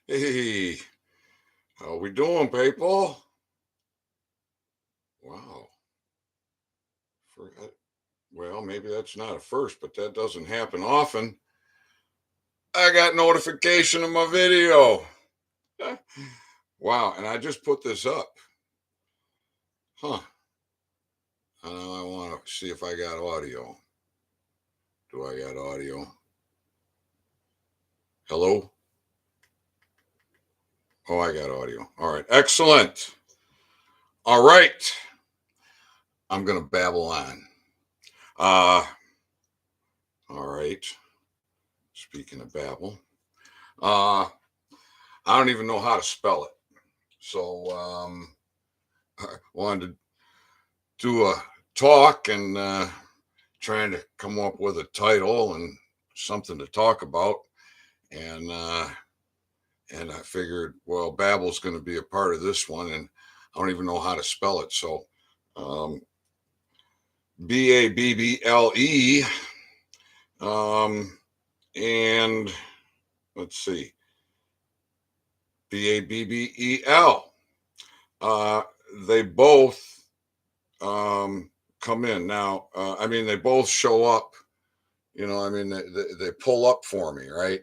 Hey, how we doing, people? Wow. For, well, maybe that's not a first, but that doesn't happen often. I got notification of my video. Wow, and I just put this up. Huh. Now I want to see if I got audio. Do I got audio? Hello? Oh, I got audio. All right. Excellent. All right. I'm going to babble on. Uh, all right. Speaking of babble, uh, I don't even know how to spell it. So I wanted to do a talk and trying to come up with a title and something to talk about. And and I figured, well, Babble's going to be a part of this one, and I don't even know how to spell it. So um, Babble, and let's see, Babbel. Uh, they both come in now. I mean, they both show up. I mean, they pull up for me, right?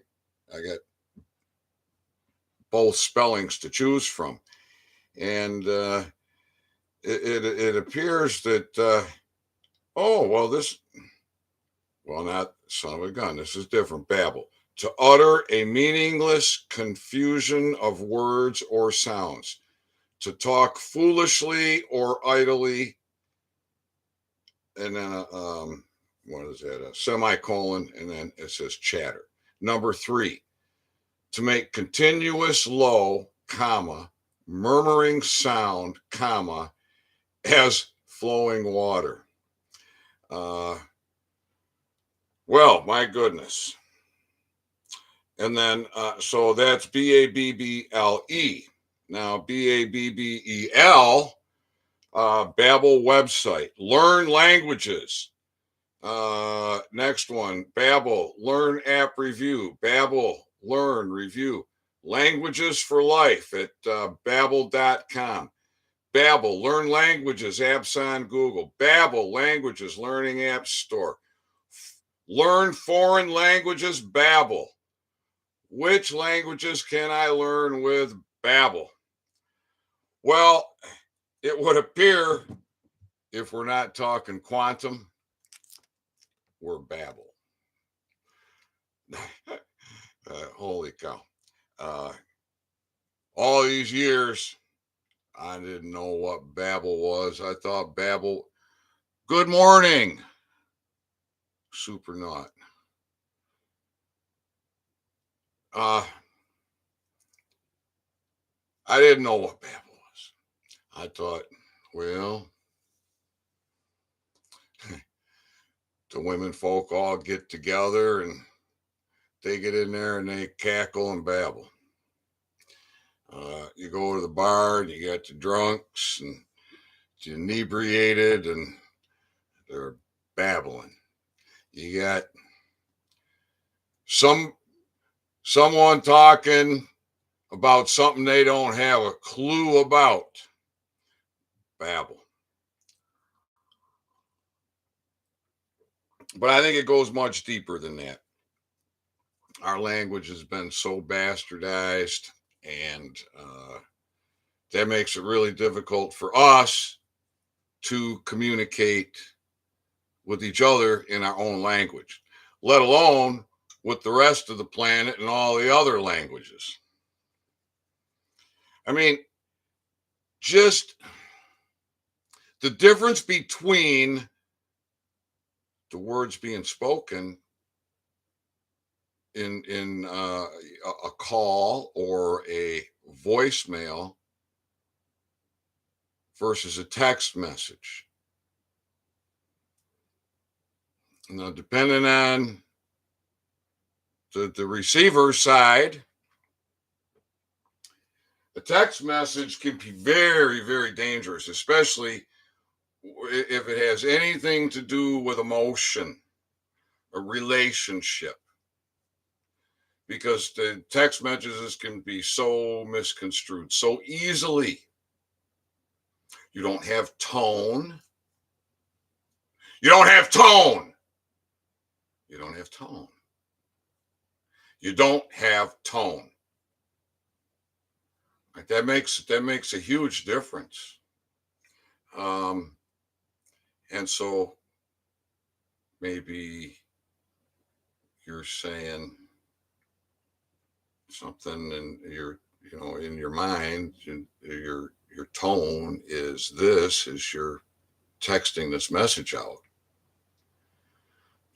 I got both spellings to choose from, and it appears that oh well, not son of a gun. This is different. Babble, to utter a meaningless confusion of words or sounds, to talk foolishly or idly, and then what is that? A semicolon, and then it says chatter. Number three, to make continuous low, comma, murmuring sound, comma, as flowing water. Uh, well, my goodness. And then, so that's Babble. Now, Babbel, Babel website, learn languages. Next one, Babel, learn app review. Babel, learn review. Languages for life at babble.com. Babel, learn languages, apps on Google. Babel, languages, learning app store. Learn foreign languages, Babel. Which languages can I learn with Babel? Well, it would appear, if we're not talking quantum, we're Babel. Holy cow. Uh, all these years, I didn't know what Babel was. I thought Babel, good morning, super not. I didn't know what Babel was. I thought, well, the women folk all get together and they get in there and they cackle and babble. You go to the bar and you got the drunks and the inebriated and they're babbling. You got someone talking about something they don't have a clue about. Babble. But I think it goes much deeper than that. Our language has been so bastardized, and that makes it really difficult for us to communicate with each other in our own language, let alone with the rest of the planet and all the other languages. I mean, just the difference between the words being spoken in a call or a voicemail versus a text message. Now, depending on the receiver side, a text message can be very, very dangerous, especially if it has anything to do with emotion, a relationship. because the text messages can be so misconstrued so easily. You don't have tone. You don't have tone. You don't have tone. You don't have tone. Like that makes a huge difference. And so maybe you're saying something and in your mind, your tone is this as you're texting this message out.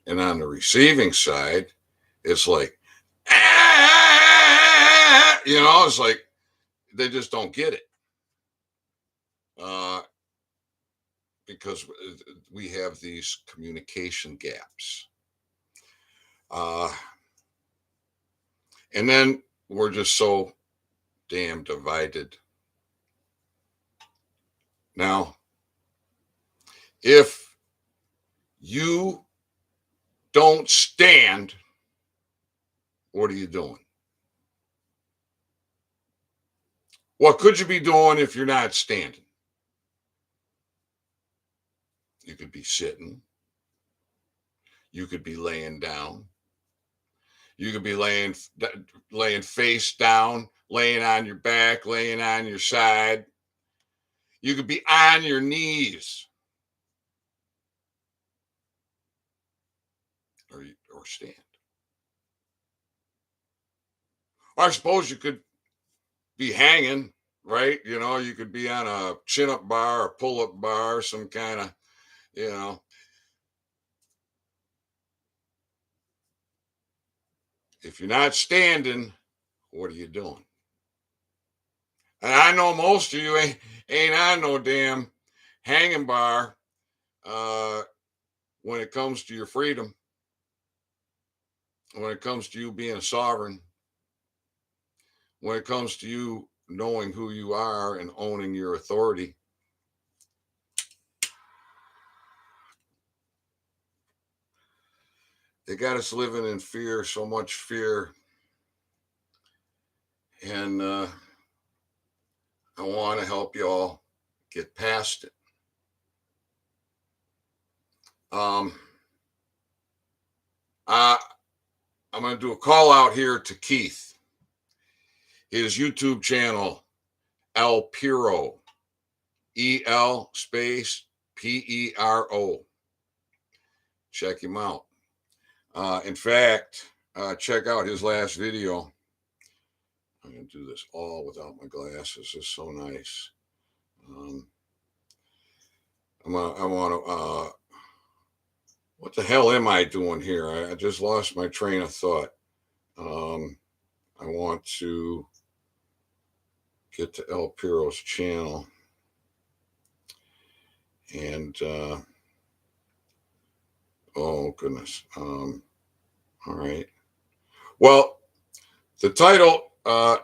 And on the receiving side, it's like, it's like they just don't get it. Because we have these communication gaps. And then we're just so damn divided. Now, if you don't stand, what are you doing? What could you be doing if you're not standing? You could be sitting. You could be laying down. You could be laying face down, laying on your back, laying on your side. You could be on your knees or stand. I suppose you could be hanging, right? You could be on a chin-up bar, a pull-up bar, some kind of, if you're not standing, what are you doing? And I know most of you ain't on no damn hanging bar when it comes to your freedom, when it comes to you being a sovereign, when it comes to you knowing who you are and owning your authority. They got us living in fear, so much fear. And I want to help you all get past it. I'm going to do a call out here to Keith. His YouTube channel, El Piro, EL space PERO. Check him out. In fact, check out his last video. I'm going to do this all without my glasses. It's so nice. I want to, what the hell am I doing here? I just lost my train of thought. I want to get to El Piro's channel. And, oh, goodness. All right. Well, the title for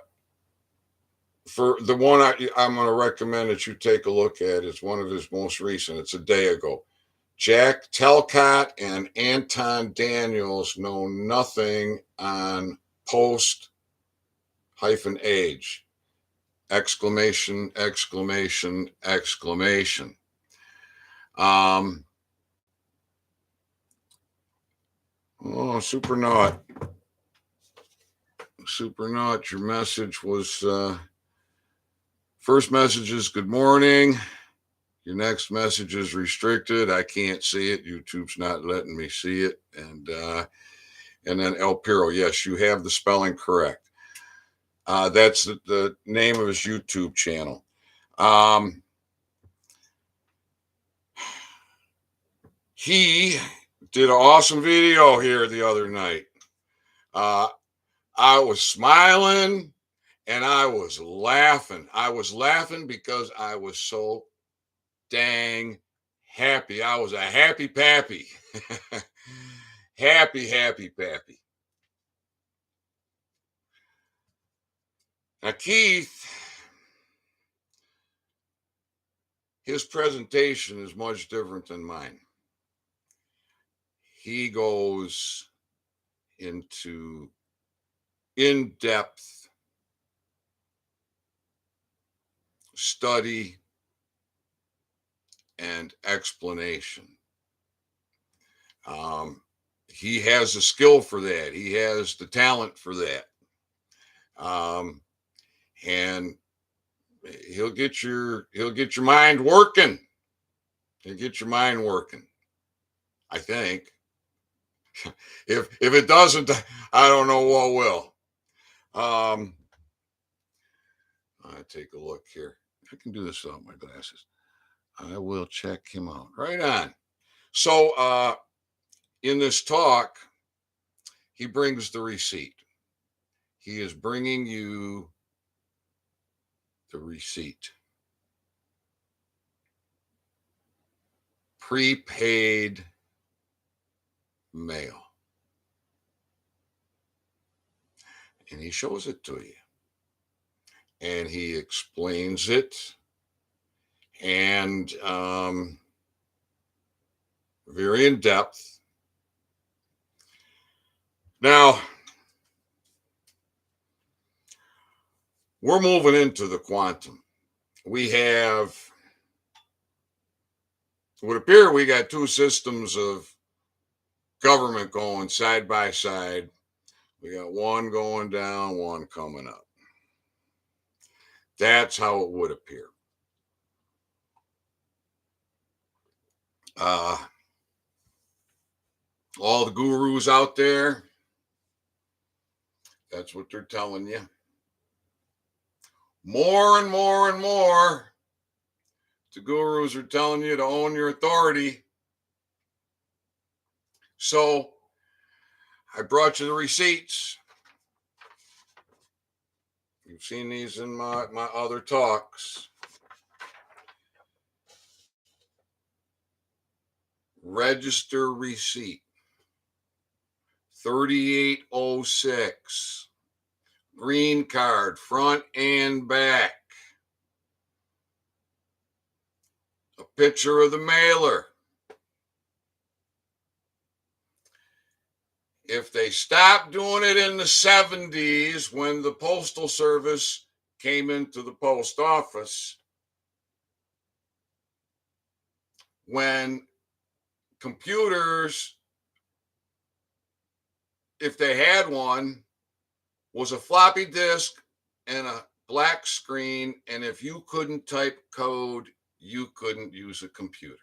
the one I'm going to recommend that you take a look at is one of his most recent. It's a day ago. Jack Talcott and Anton Daniels know nothing on post-age. Exclamation, exclamation, exclamation. Oh, Supernaut. Supernaut, your message was first message is good morning. Your next message is restricted. I can't see it. YouTube's not letting me see it. And then El Piro, yes, you have the spelling correct. That's the name of his YouTube channel. He did an awesome video here the other night. I was smiling and I was laughing. I was laughing because I was so dang happy. I was a happy pappy. happy pappy. Now, Keith, his presentation is much different than mine. He goes into in-depth study and explanation. He has the skill for that. He has the talent for that. Um, and he'll get your mind working. He'll get your mind working. I think. If it doesn't, I don't know what will. I take a look here. I can do this without my glasses. I will check him out. Right on. So in this talk, he brings the receipt. He is bringing you the receipt. Prepaid mail. And he shows it to you. And he explains it. And very in depth. Now, we're moving into the quantum. We have, it would appear we got two systems of government going side by side. We got one going down, one coming up. That's how it would appear. All the gurus out there, that's what they're telling you. More and more and more, the gurus are telling you to own your authority. So I brought you the receipts. You've seen these in my other talks. Register receipt 3806. Green card, front and back. A picture of the mailer. If they stopped doing it in the 70s when the Postal Service came into the post office, when computers, if they had one, was a floppy disk and a black screen, and if you couldn't type code, you couldn't use a computer.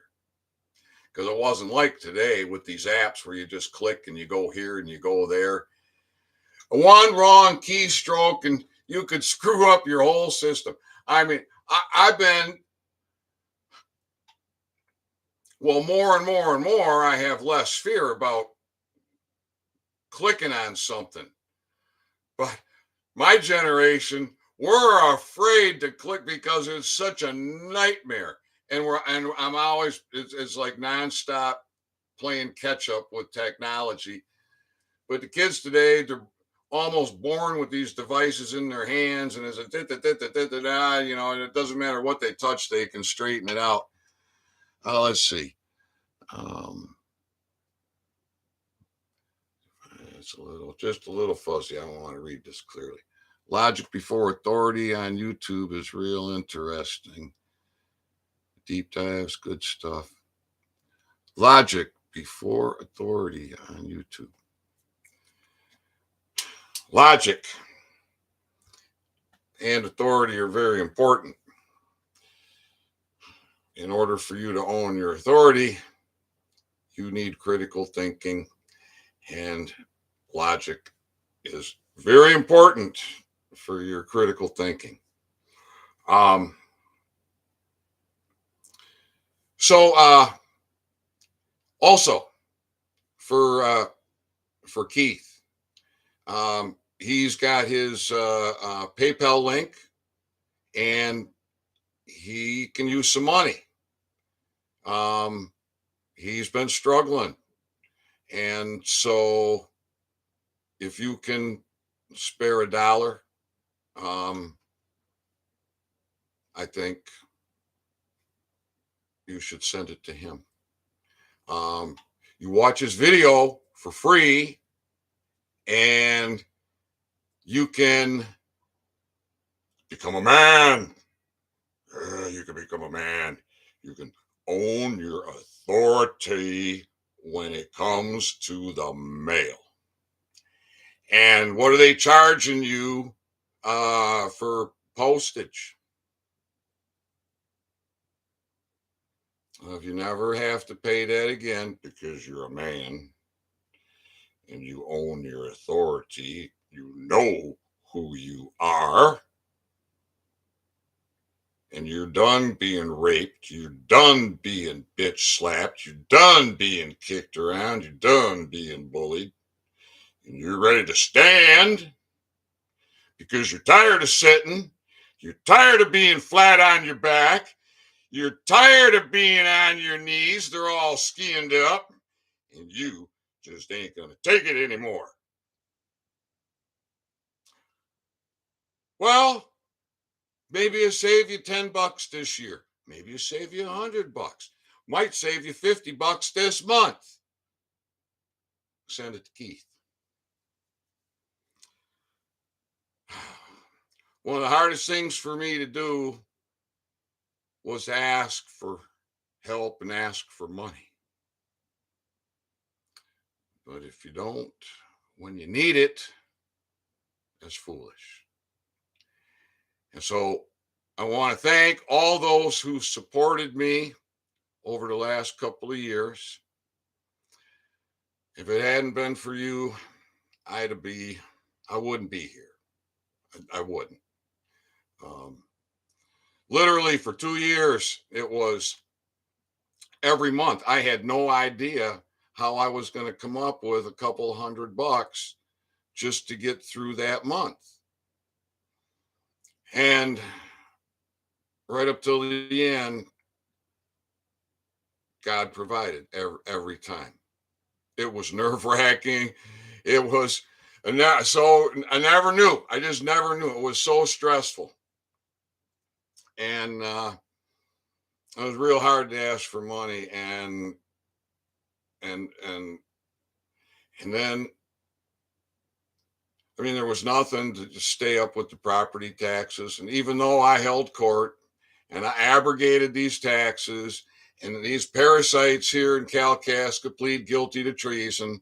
Because it wasn't like today with these apps where you just click and you go here and you go there. One wrong keystroke and you could screw up your whole system. I mean, I've been, well, more and more and more, I have less fear about clicking on something. But my generation, we're afraid to click because it's such a nightmare. And I'm always, it's like nonstop playing catch up with technology. But the kids today, they're almost born with these devices in their hands, and it's a you know, and it doesn't matter what they touch, they can straighten it out. Let's see. It's just a little fuzzy. I don't want to read this clearly. Logic before authority on YouTube is real interesting. Deep dives, good stuff. Logic before authority on YouTube. Logic and authority are very important. In order for you to own your authority, you need critical thinking, and logic is very important for your critical thinking. Also for Keith, he's got his PayPal link, and he can use some money. He's been struggling, and so if you can spare $1, I think you should send it to him. You watch his video for free, and you can become a man. You can become a man. You can own your authority when it comes to the mail. And what are they charging you for postage? If you never have to pay that again because you're a man and you own your authority, you know who you are, and you're done being raped, you're done being bitch slapped, you're done being kicked around, you're done being bullied, and you're ready to stand because you're tired of sitting, you're tired of being flat on your back, you're tired of being on your knees, they're all skinned up, and you just ain't gonna take it anymore. Well, maybe it save you $10 this year. Maybe it save you $100. Might save you $50 this month. Send it to Keith. One of the hardest things for me to do was ask for help and ask for money. But if you don't, when you need it, that's foolish. And so I want to thank all those who supported me over the last couple of years. If it hadn't been for you, I wouldn't be here. I wouldn't. Um, Literally for 2 years, it was every month. I had no idea how I was going to come up with a couple $100 just to get through that month. And right up till the end, God provided every time. It was nerve wracking. It was, so I never knew. I just never knew. It was so stressful. And it was real hard to ask for money. And, and, and then, I mean, there was nothing to just stay up with the property taxes. And even though I held court and I abrogated these taxes, and these parasites here in Kalkaska plead guilty to treason,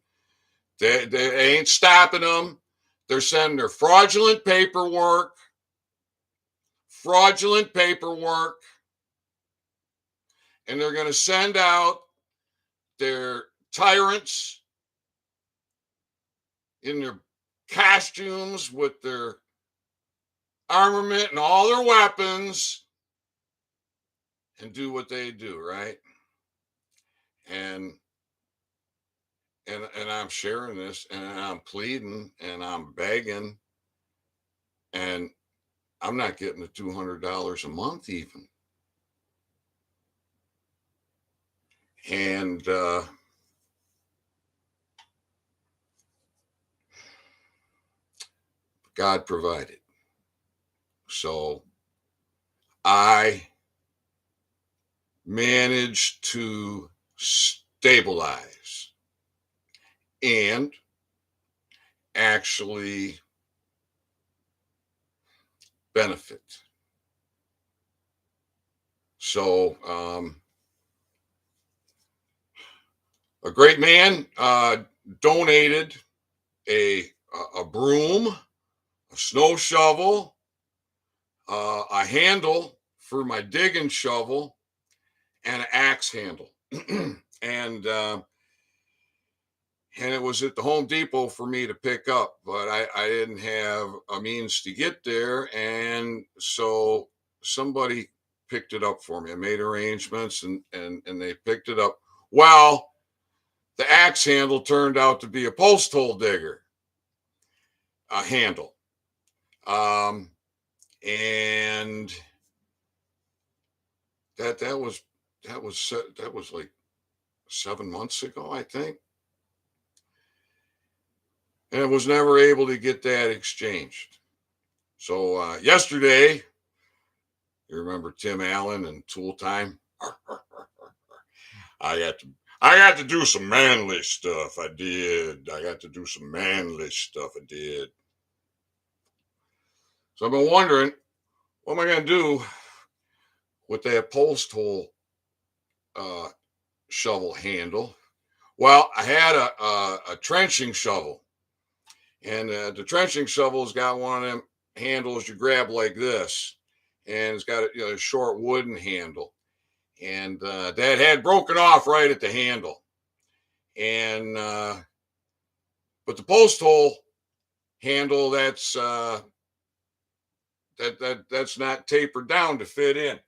they ain't stopping them. They're sending their fraudulent paperwork, and they're going to send out their tyrants in their costumes with their armament and all their weapons and do what they do, right? And and I'm sharing this and I'm pleading and I'm begging, and I'm not getting the $200 a month even. And God provided. So I managed to stabilize and actually benefit. So a great man donated a broom, a snow shovel, a handle for my digging shovel, and an axe handle. and it was at the Home Depot for me to pick up, but I didn't have a means to get there, and so somebody picked it up for me. I made arrangements, and they picked it up. Well, the axe handle turned out to be a post hole digger handle, and that was like 7 months ago, I think. And I was never able to get that exchanged. So yesterday, you remember Tim Allen and Tool Time? I got to do some manly stuff. I did. I got to do some manly stuff. I did. So I've been wondering, what am I going to do with that post hole uh, shovel handle? Well, I had a trenching shovel, and the trenching shovel's got one of them handles you grab like this, and it's got a short wooden handle, and that had broken off right at the handle, and but the post hole handle that's not tapered down to fit in.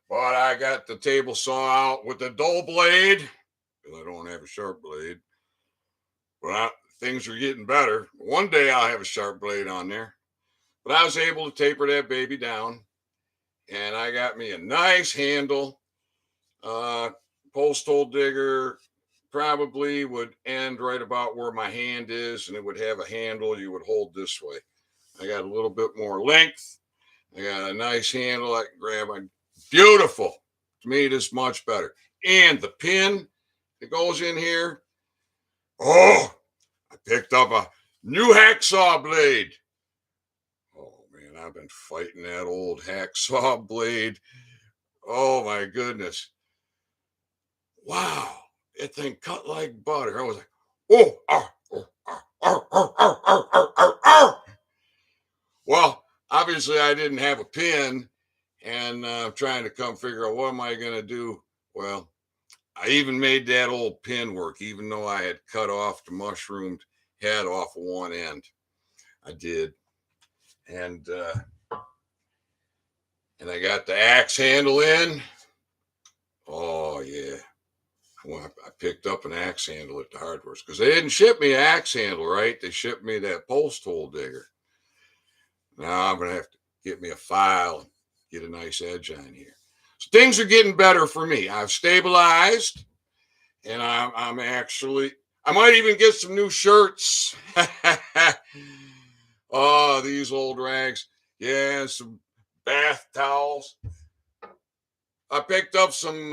But I got the table saw out with the dull blade because I don't have a sharp blade. But things are getting better. One day I'll have a sharp blade on there. But I was able to taper that baby down, and I got me a nice handle. Post hole digger probably would end right about where my hand is, and it would have a handle you would hold this way. I got a little bit more length. I got a nice handle I can grab. Beautiful. To me, this much better. And the pin that goes in here. Oh, I picked up a new hacksaw blade. Oh man, I've been fighting that old hacksaw blade. Oh my goodness. Wow. That thing cut like butter. I was like, oh, well, obviously I didn't have a pin, and trying to come figure out what am I going to do. Well, I even made that old pin work, even though I had cut off the mushroomed head off of one end. I did, and I got the axe handle in. Oh yeah, well, I picked up an axe handle at the hardware because they didn't ship me an axe handle, right? They shipped me that post hole digger. Now I'm gonna have to get me a file and get a nice edge on here. So things are getting better for me. I've stabilized, and I'm actually, I might even get some new shirts. Oh, these old rags. Yeah, some bath towels. I picked up some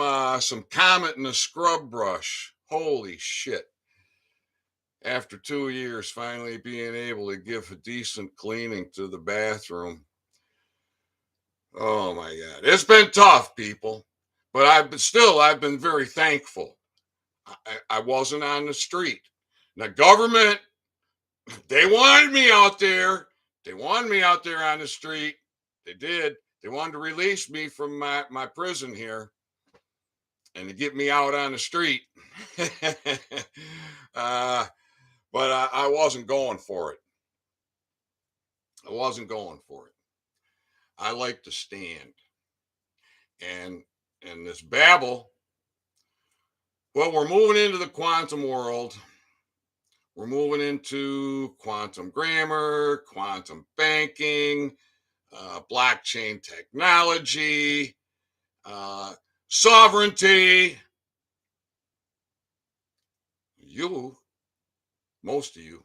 Comet and a scrub brush. Holy shit. After 2 years, finally being able to give a decent cleaning to the bathroom. Oh my God. It's been tough, people. But I've been very thankful. I wasn't on the street. Now, government, they wanted me out there. They wanted me out there on the street. They did. They wanted to release me from my prison here and to get me out on the street. But I wasn't going for it. I wasn't going for it. I like to stand. And this Babble, well, we're moving into the quantum world. We're moving into quantum grammar, quantum banking, blockchain technology, sovereignty. Most of you,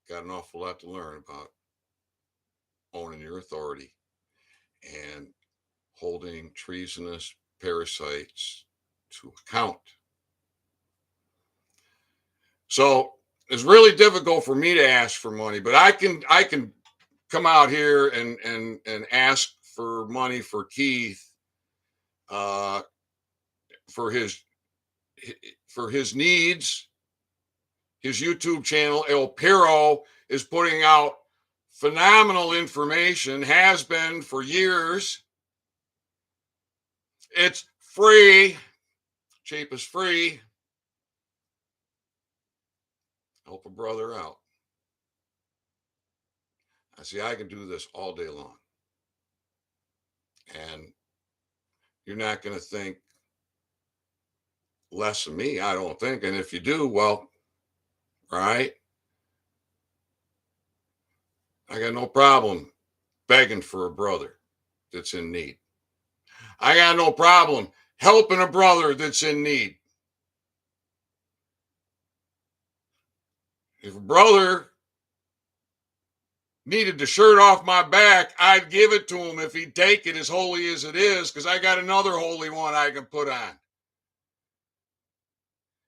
got an awful lot to learn about owning your authority and holding treasonous parasites to account. So it's really difficult for me to ask for money, but I can come out here and ask for money for Keith for his needs. His YouTube channel, El Piro, is putting out phenomenal information, has been for years. It's free. Cheap is free. Help a brother out. I see I can do this all day long. And you're not going to think less of me, I don't think. And if you do, well, right? I got no problem begging for a brother that's in need. I got no problem helping a brother that's in need. If a brother needed the shirt off my back, I'd give it to him if he'd take it, as holy as it is, because I got another holy one I can put on.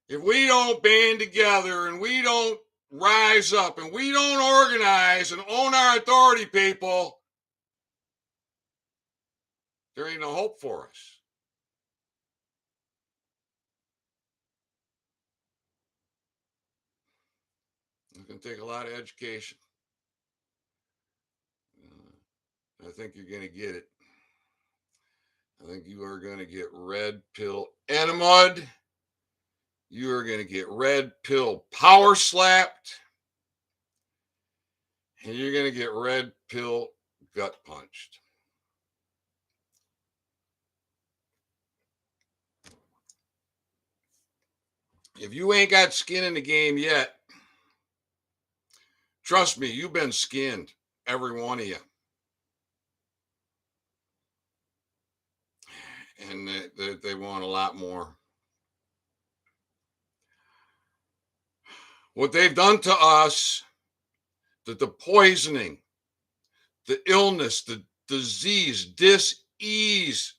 If we don't band together and we don't rise up and we don't organize and own our authority, people, there ain't no hope for us. It's going to take a lot of education. I think you're going to get it. I think you are going to get red pill enema. You are going to get red pill power slapped. And you're going to get red pill gut punched. If you ain't got skin in the game yet, trust me, you've been skinned, every one of you. And they want a lot more. What they've done to us, the poisoning, the illness, the disease, dis-ease,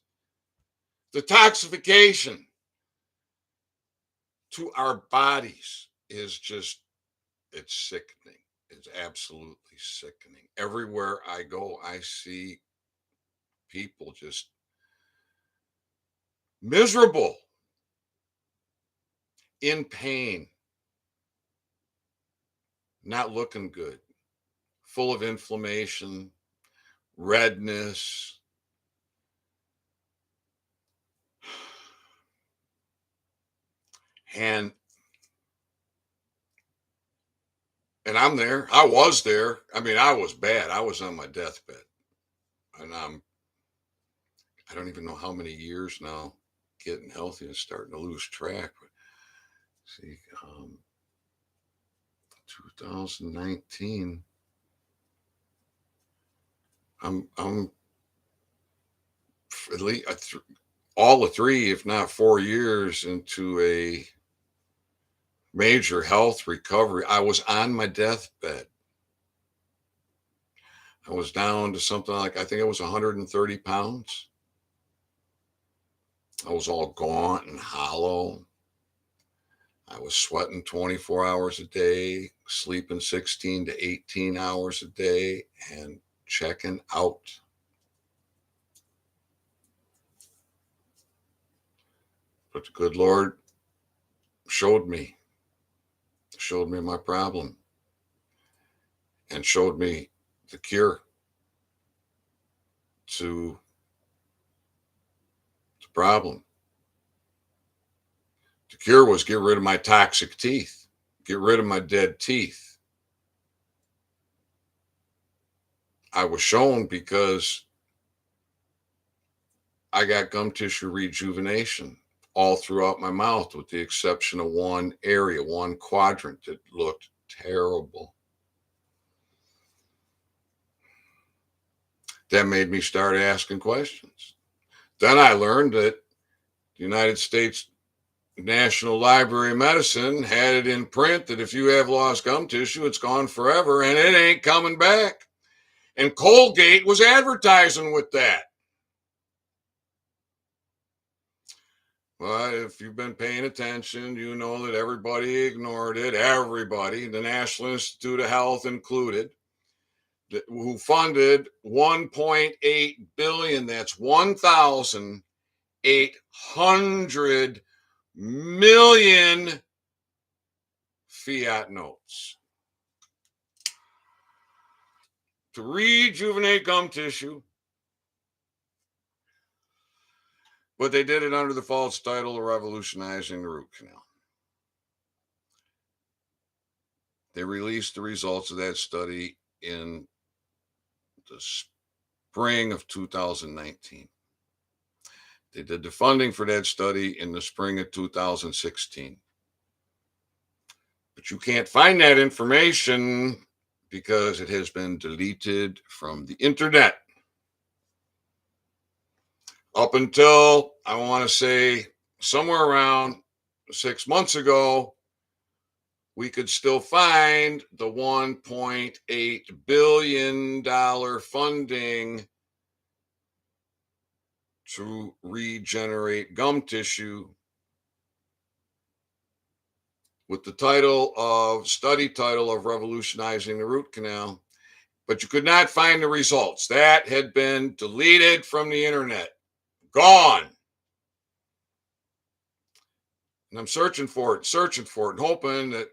the toxification to our bodies is just, it's sickening. It's absolutely sickening. Everywhere I go, I see people just miserable, in pain, not looking good, full of inflammation, redness. And I'm there. I was there. I mean, I was bad. I was on my deathbed. And I don't even know how many years now, getting healthy and starting to lose track. But see, 2019, I'm at least all of 3, if not 4 years into a major health recovery. I was on my deathbed. I was down to something like, I think it was 130 pounds. I was all gaunt and hollow. I was sweating 24 hours a day, sleeping 16 to 18 hours a day, and checking out. But the good Lord showed me my problem, and showed me the cure to the problem. The cure was get rid of my toxic teeth, get rid of my dead teeth. I was shown because I got gum tissue rejuvenation all throughout my mouth, with the exception of one area, one quadrant that looked terrible. That made me start asking questions. Then I learned that the United States National Library of Medicine had it in print that if you have lost gum tissue, it's gone forever and it ain't coming back. And Colgate was advertising with that. Well, if you've been paying attention, you know that everybody ignored it. Everybody, the National Institute of Health included, who funded 1.8 billion. That's 1,800 million fiat notes to rejuvenate gum tissue. But they did it under the false title of revolutionizing the root canal. They released the results of that study in the spring of 2019. They did the funding for that study in the spring of 2016. But you can't find that information because it has been deleted from the internet. Up until, I want to say, somewhere around 6 months ago, we could still find the $1.8 billion funding to regenerate gum tissue with the study title of Revolutionizing the Root Canal, but you could not find the results. That had been deleted from the internet. Gone. And I'm searching for it, and hoping that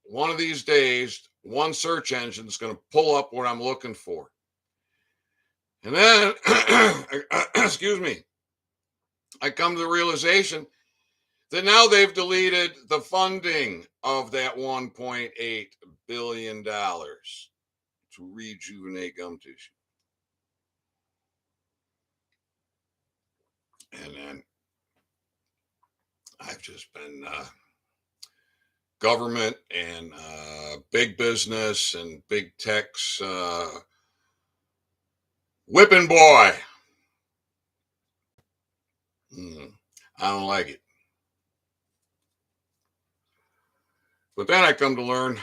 one of these days, one search engine is going to pull up what I'm looking for. And then, excuse me, I come to the realization that now they've deleted the funding of that $1.8 billion to rejuvenate gum tissue. And then I've just been government and big business and big tech's whipping boy. I don't like it. But then I come to learn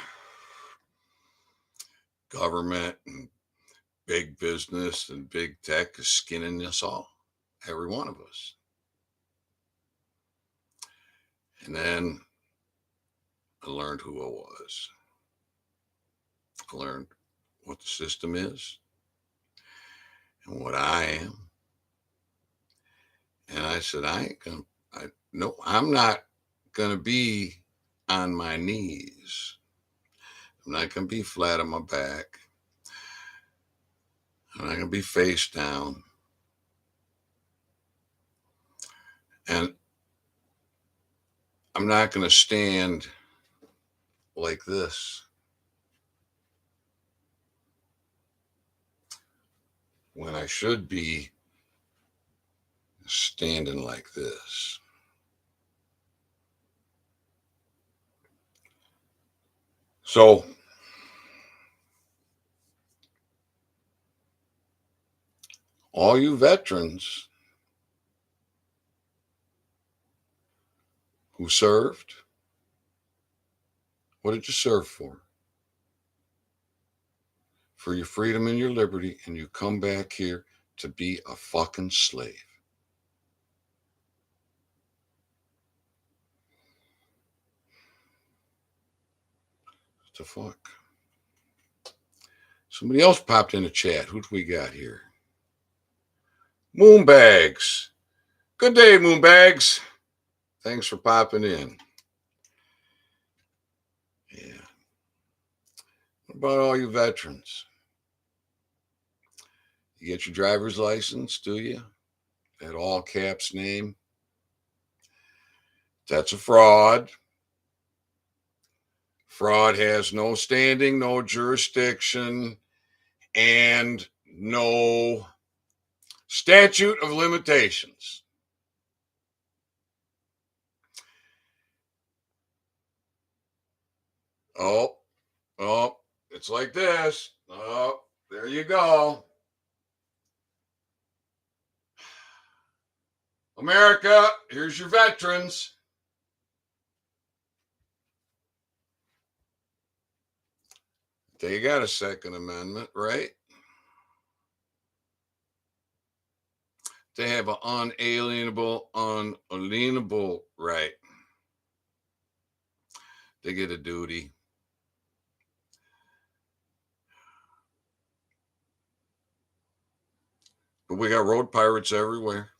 government and big business and big tech is skinning us all, every one of us. And then I learned who I was. I learned what the system is and what I am. And I said, I'm not going to be on my knees. I'm not going to be flat on my back. I'm not going to be face down. And I'm not going to stand like this when I should be standing like this. So all you veterans who served, what did you serve for? For your freedom and your liberty, and you come back here to be a fucking slave. What the fuck? Somebody else popped in the chat. Who do we got here? Moonbags. Good day, Moonbags. Thanks for popping in. Yeah. What about all you veterans? You get your driver's license, do you? That all caps name? That's a fraud. Fraud has no standing, no jurisdiction, and no statute of limitations. Oh, it's like this. Oh, there you go. America, here's your veterans. They got a Second Amendment, right? They have an unalienable right. They get a duty. But we got road pirates everywhere.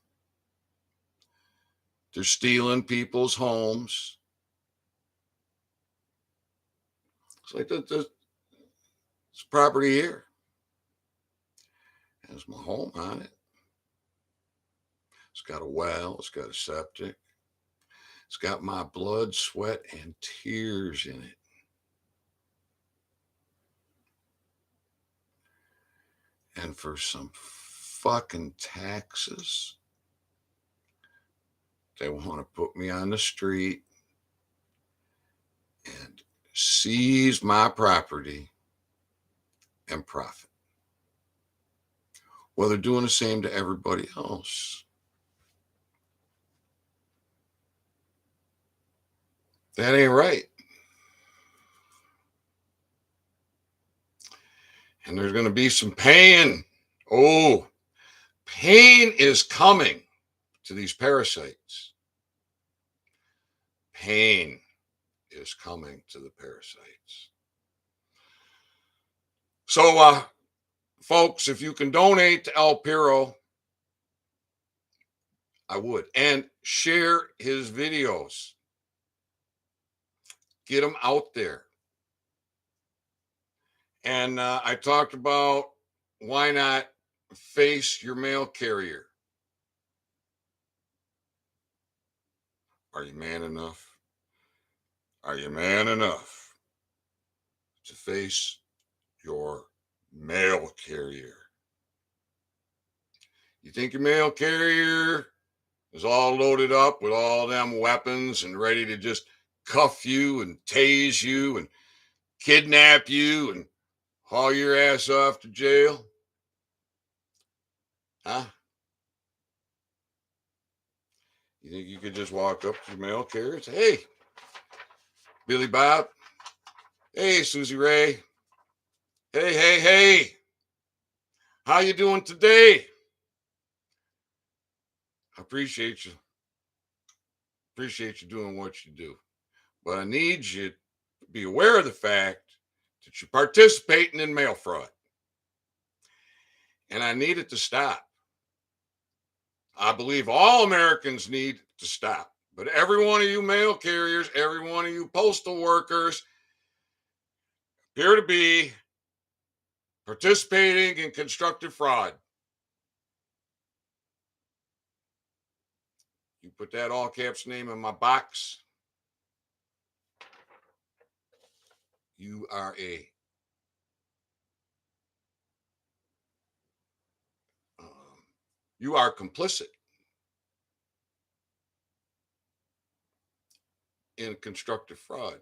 They're stealing people's homes. It's like this property here. Has my home on it. It's got a well. It's got a septic. It's got my blood, sweat, and tears in it. And for some fucking taxes, they want to put me on the street and seize my property and profit. Well, they're doing the same to everybody else. That ain't right. And there's going to be some pain. Oh, pain is coming to these parasites. Pain is coming to the parasites. So, folks, if you can donate to El Piro, I would. And share his videos. Get them out there. And I talked about why not face your mail carrier. Are you man enough? Are you man enough to face your mail carrier? You think your mail carrier is all loaded up with all them weapons and ready to just cuff you and tase you and kidnap you and haul your ass off to jail? Huh? You think you could just walk up to your mail carrier and say, hey, Billy Bob? Hey, Susie Ray? Hey, hey, hey. How you doing today? I appreciate you. Appreciate you doing what you do. But I need you to be aware of the fact that you're participating in mail fraud. And I need it to stop. I believe all Americans need to stop. But every one of you mail carriers, every one of you postal workers appear to be participating in constructive fraud. You put that all caps name in my box. You are you are complicit in constructive fraud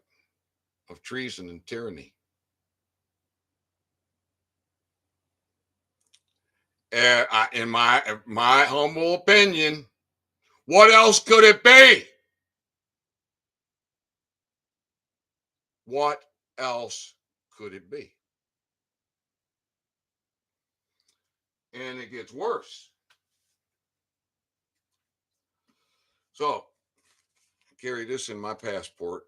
of treason and tyranny. In my humble opinion, what else could it be? What else could it be? And it gets worse. So, I carry this in my passport.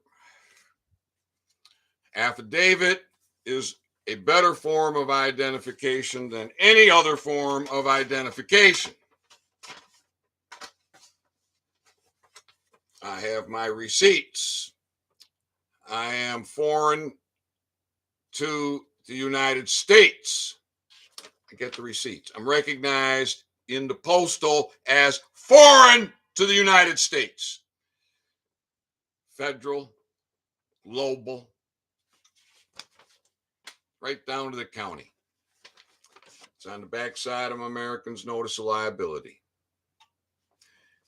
Affidavit is a better form of identification than any other form of identification. I have my receipts. I am foreign to the United States. I get the receipts. I'm recognized in the postal as foreign to the United States. Federal, global, right down to the county. It's on the backside of Americans Notice of Liability.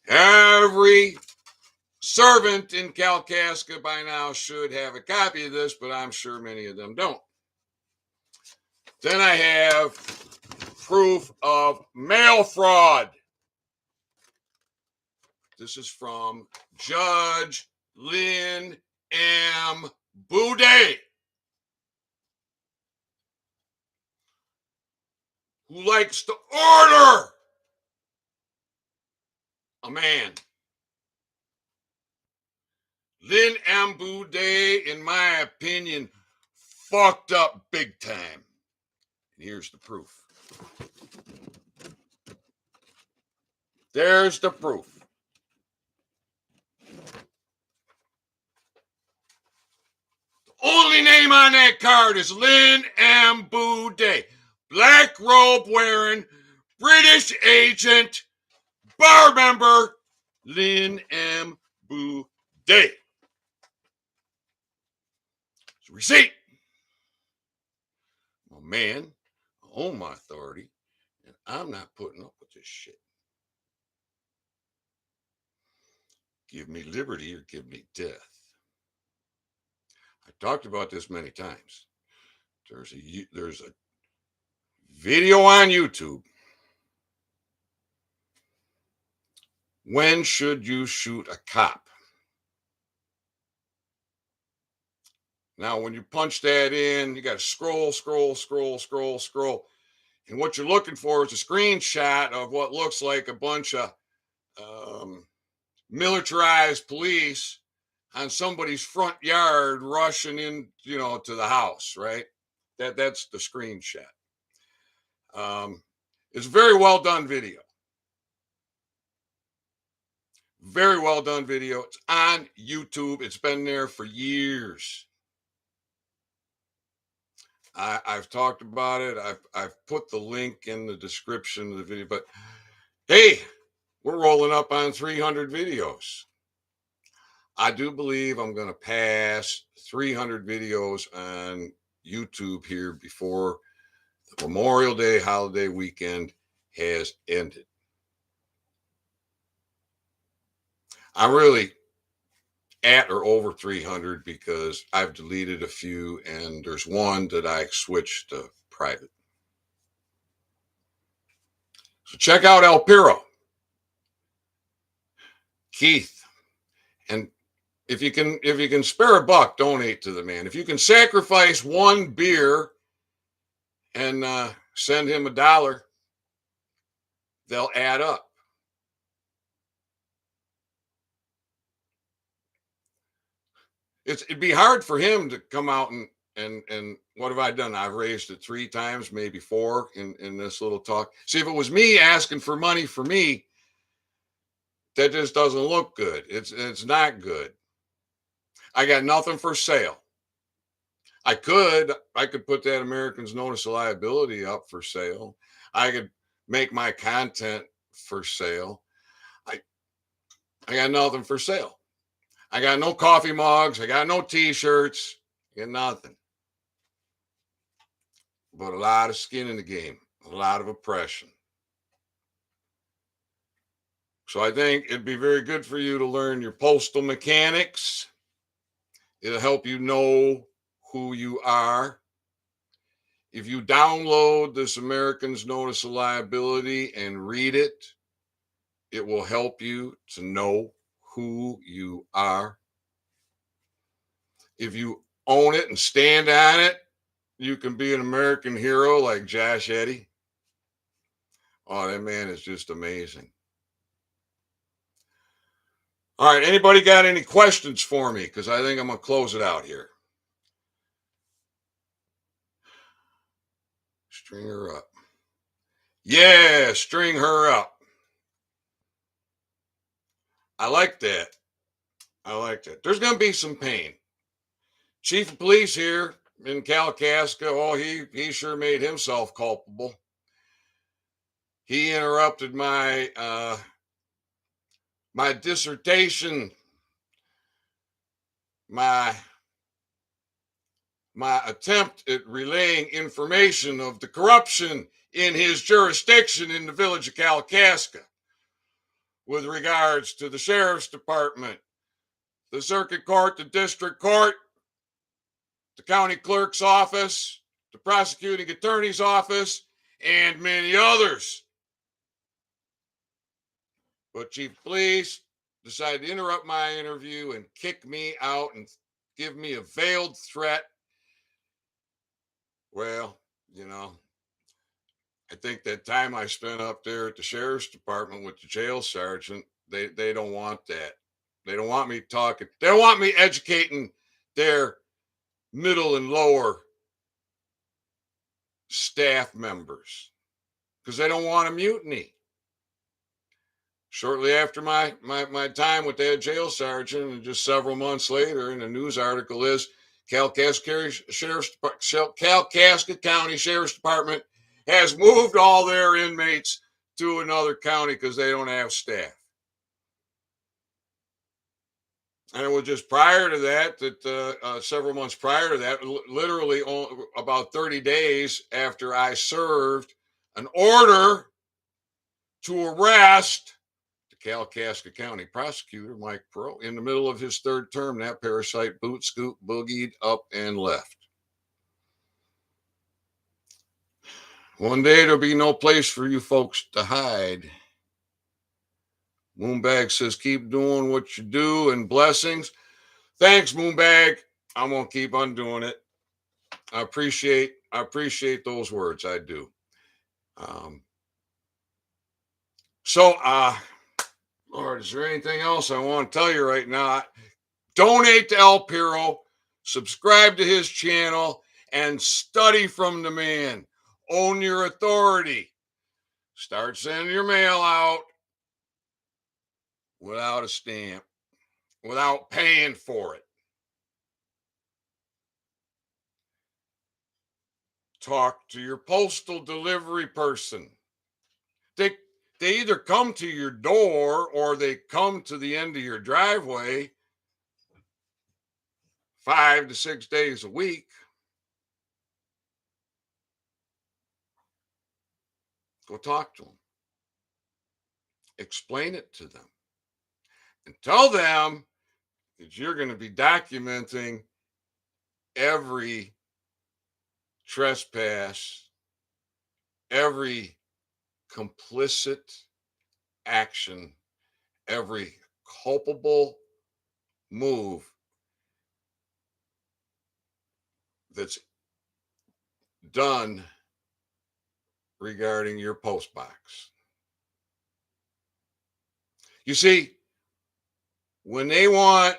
Every servant in Kalkaska by now should have a copy of this, but I'm sure many of them don't. Then I have proof of mail fraud. This is from Judge Lynn M. Boudet, who likes to order a man. Lynn M. Boudet, in my opinion, fucked up big time. And here's the proof. There's the proof. The only name on that card is Lynn M. Boudet. Black robe wearing, British agent, bar member, Lynn M. Boudet. It's a receipt. I'm a man, I own my authority, and I'm not putting up with this shit. Give me liberty or give me death. I talked about this many times. There's a video on YouTube. When should you shoot a cop? Now, when you punch that in, you got to scroll. And what you're looking for is a screenshot of what looks like a bunch of militarized police on somebody's front yard rushing in, to the house, right? That's the screenshot. It's very well done video. Very well done video. It's on YouTube. It's been there for years. I've talked about it. I've put the link in the description of the video. But hey, we're rolling up on 300 videos. I do believe I'm going to pass 300 videos on YouTube here before the Memorial Day holiday weekend has ended. I'm really at or over 300 because I've deleted a few, and there's one that I switched to private. So check out El Piro, Keith, and if you can spare a buck, donate to the man. If you can sacrifice one beer and send him $1, they'll add up. It'd be hard for him to come out and what have I done? I've raised it 3 times, maybe 4 in this little talk. See, if it was me asking for money for me, that just doesn't look good. It's not good. I got nothing for sale. I could put that Americans Notice of Liability up for sale. I could make my content for sale. I got nothing for sale. I got no coffee mugs. I got no t-shirts. I got nothing. But a lot of skin in the game, a lot of oppression. So I think it'd be very good for you to learn your postal mechanics. It'll help you know who you are. If you download this Americans Notice of Liability and read it, it will help you to know who you are. If you own it and stand on it, you can be an American hero like Josh Eddy. Oh, that man is just amazing. All right, anybody got any questions for me? Because I think I'm going to close it out here. String her up. Yeah, string her up. I like that. I like that. There's going to be some pain. Chief of police here in Kalkaska, oh, he sure made himself culpable. He interrupted my my dissertation, my attempt at relaying information of the corruption in his jurisdiction in the village of Kalkaska with regards to the sheriff's department, the circuit court, the district court, the county clerk's office, the prosecuting attorney's office, and many others. But Chief of Police decided to interrupt my interview and kick me out and give me a veiled threat. Well, I think that time I spent up there at the sheriff's department with the jail sergeant, they don't want that. They don't want me talking. They don't want me educating their middle and lower staff members because they don't want a mutiny. Shortly after my time with that jail sergeant, and just several months later, and the news article is Kalkaska County Sheriff's Department has moved all their inmates to another county because they don't have staff. And it was just prior to that, several months prior to that, literally about 30 days after I served an order to arrest the Kalkaska County prosecutor, Mike Pro, in the middle of his 3rd term, that parasite boot scoot boogied up and left. One day there'll be no place for you folks to hide. Moonbag says, keep doing what you do, and blessings. Thanks, Moonbag. I'm going to keep on doing it. I appreciate those words. I do. Lord, is there anything else I want to tell you right now? donate to El Piro, subscribe to his channel, and study from the man. Own your authority. Start sending your mail out without a stamp, without paying for it. Talk to your postal delivery person. They either come to your door or they come to the end of your driveway 5 to 6 days a week. Go talk to them. Explain it to them. And tell them that you're going to be documenting every trespass, every complicit action, every culpable move that's done regarding your post box. You see, when they want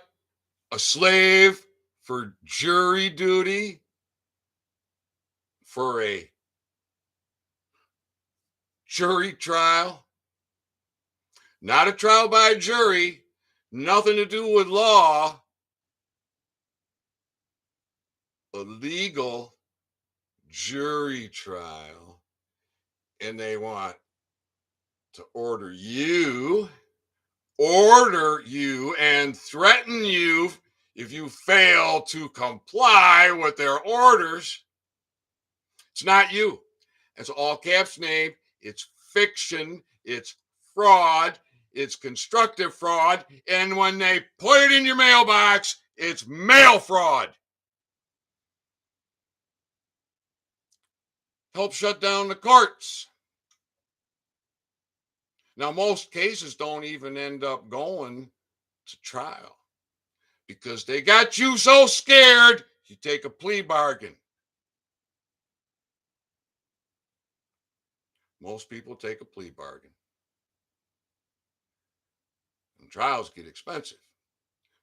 a slave for jury duty, for a jury trial, not a trial by jury, nothing to do with law, a legal jury trial, and they want to order you and threaten you if you fail to comply with their orders. It's not you. It's all caps name. It's fiction. It's fraud. It's constructive fraud. And when they put it in your mailbox, it's mail fraud. Help shut down the courts. Now, most cases don't even end up going to trial because they got you so scared, you take a plea bargain. Most people take a plea bargain. And trials get expensive.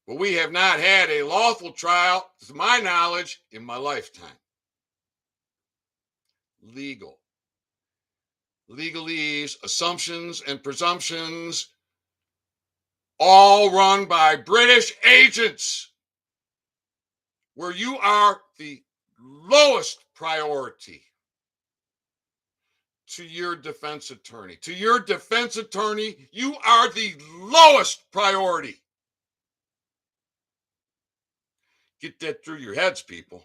But we have not had a lawful trial, to my knowledge, in my lifetime. Legalese, assumptions, and presumptions, all run by British agents, where you are the lowest priority to your defense attorney. To your defense attorney, you are the lowest priority. Get that through your heads, people.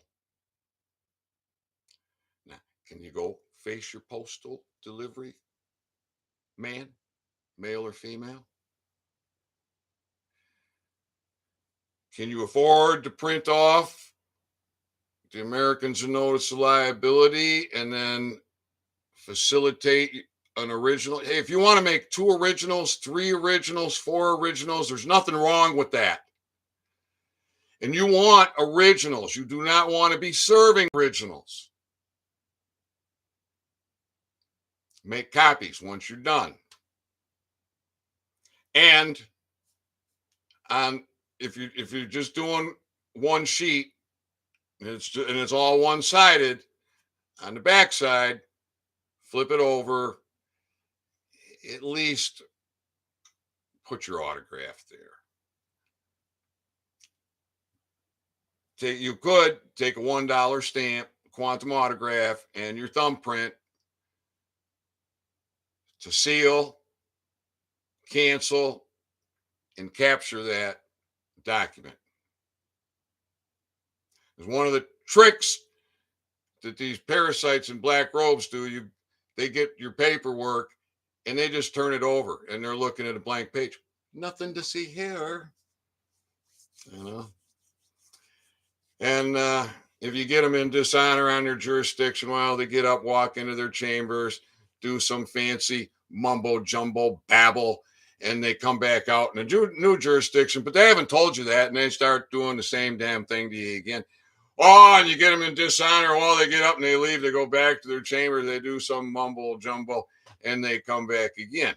Now, can you go face your postal delivery man, male or female? Can you afford to print off the Americans Notice of Liability and then facilitate an original? Hey, if you want to make 2 originals, 3 originals, 4 originals, there's nothing wrong with that. And you want originals. You do not want to be serving originals. Make copies once you're done. And if you're just doing one sheet and it's all one-sided, on the back side, flip it over, at least put your autograph there. You could take a $1 stamp, quantum autograph, and your thumbprint to seal, cancel, and capture that document. It's one of the tricks that these parasites in black robes do. They get your paperwork and they just turn it over and they're looking at a blank page. Nothing to see here, you know. And if you get them in dishonor on their jurisdiction, well, they get up, walk into their chambers, do some fancy mumbo jumbo babble, and they come back out in a new jurisdiction, but they haven't told you that, and they start doing the same damn thing to you again. Oh, and you get them in dishonor. Well, they get up and they leave. They go back to their chamber. They do some mumbo jumbo, and they come back again.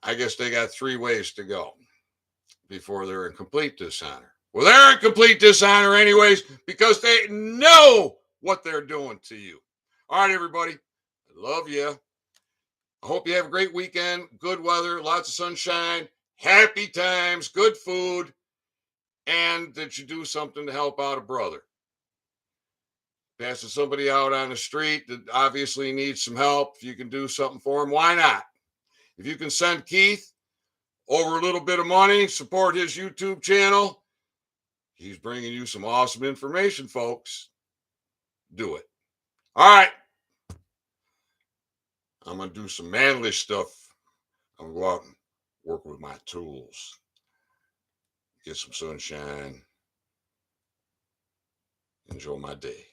I guess they got 3 ways to go. before they're in complete dishonor. Well, they're in complete dishonor anyways because they know what they're doing to you. All right, everybody. I love you. I hope you have a great weekend. Good weather, lots of sunshine, happy times, good food, and that you do something to help out a brother. Passing somebody out on the street that obviously needs some help. If you can do something for him, why not? If you can send Keith over a little bit of money, support his YouTube channel. He's bringing you some awesome information, folks. Do it. All right. I'm going to do some manly stuff. I'm going to go out and work with my tools. Get some sunshine. Enjoy my day.